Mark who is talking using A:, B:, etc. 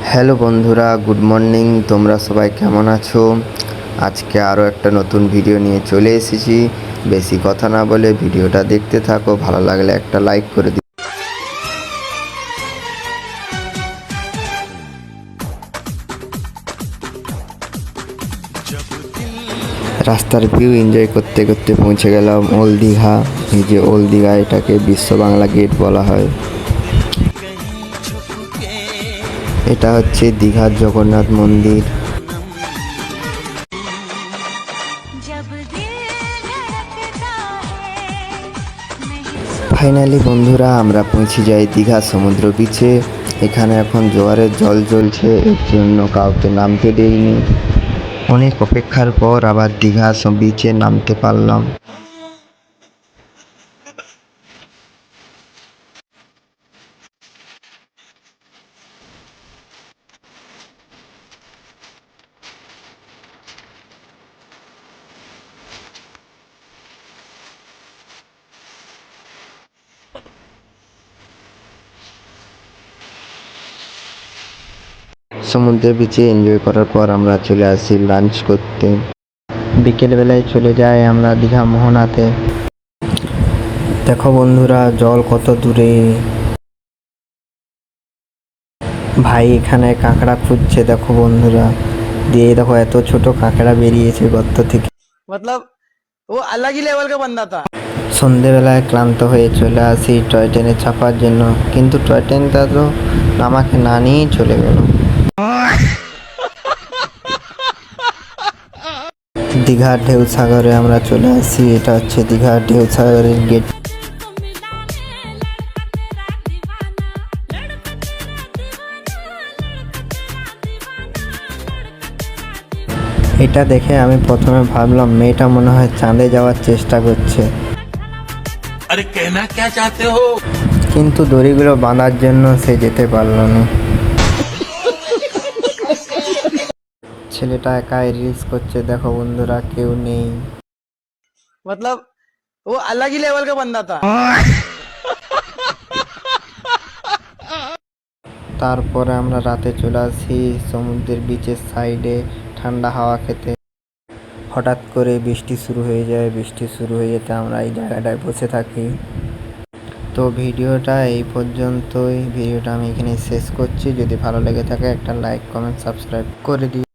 A: Hello বন্ধুরা, good morning. তোমরা সবাই কেমন আছো? আজকে আরও একটা নতুন ভিডিও নিয়ে চলে এসেছি। বেশি কথা না বলে ভিডিওটা দেখতে থাকো, ভালো লাগলে একটা লাইক করে দিও। রাস্তার ভিউ এনজয় করতে করতে পৌঁছে গেলাম ওল্ড দীঘা। এই যে ওল্ড দীঘা, এটাকে বিশ্ব বাংলা গেট বলা হয়। এটা হচ্ছে দীঘার জগন্নাথ মন্দির। ফাইনালি বন্ধুরা, আমরা পৌঁছে যাই দীঘা সমুদ্র বিচে। এখানে এখন জোয়ারের জল জ্বলছে, এর জন্য কাউকে নামতে দেয়নি। অনেক অপেক্ষার পর আবার দীঘা বিচে নামতে পারলাম। সমুদ্রের বিচে এনজয় করার পর আমরা চলে আসি লাঞ্চ করতে। বিকেলবেলায় চলে যাই আমরা দীঘা মোহনাতে। দেখো বন্ধুরা, জল কত দূরে। ভাই এখানে কাঁকড়া খুঁজছে, দেখো বন্ধুরা। দিয়ে দেখো এত ছোট কাঁকড়া বেরিয়েছে গর্ত থেকে।
B: मतलब वो अलग ही लेवल का बंदा था।
A: সন্ধেবেলায় ক্লান্ত হয়ে চলে আসি টয় ট্রেনে চাপার জন্য, কিন্তু টয় ট্রেনটা তো আমাকে না নিয়েই চলে গেল। দীঘার ঢেউ সাগরে আমরা চলে আসি। এটা হচ্ছে দীঘার ঢেউ সাগরের গেট। এটা দেখে আমি প্রথমে ভাবলাম মেয়েটা মনে হয় চাঁদে যাওয়ার চেষ্টা করছে।
C: अरे कहना क्या चाहते हो?
A: কিন্তু দড়িগুলো বাঁধার জন্য সে যেতে পারল না। ছেলেটা একাই রিলস করছে, দেখো বন্ধুরা, কেউ নেই।
B: मतलब वो अलग ही लेवल का बंदा था।
A: তারপরে আমরা রাতে চলে আসি সমুদ্রের বিচের সাইডে ঠান্ডা হাওয়া খেতে। হঠাৎ করে বৃষ্টি শুরু হয়ে যায়। বৃষ্টি শুরু হয়ে যেতে আমরা এই জায়গাটায় বসে থাকি। তো ভিডিওটা এই পর্যন্তই। ভিডিওটা আমি এখানে শেষ করছি। যদি ভালো লেগে থাকে একটা লাইক, কমেন্ট, সাবস্ক্রাইব করে দিই।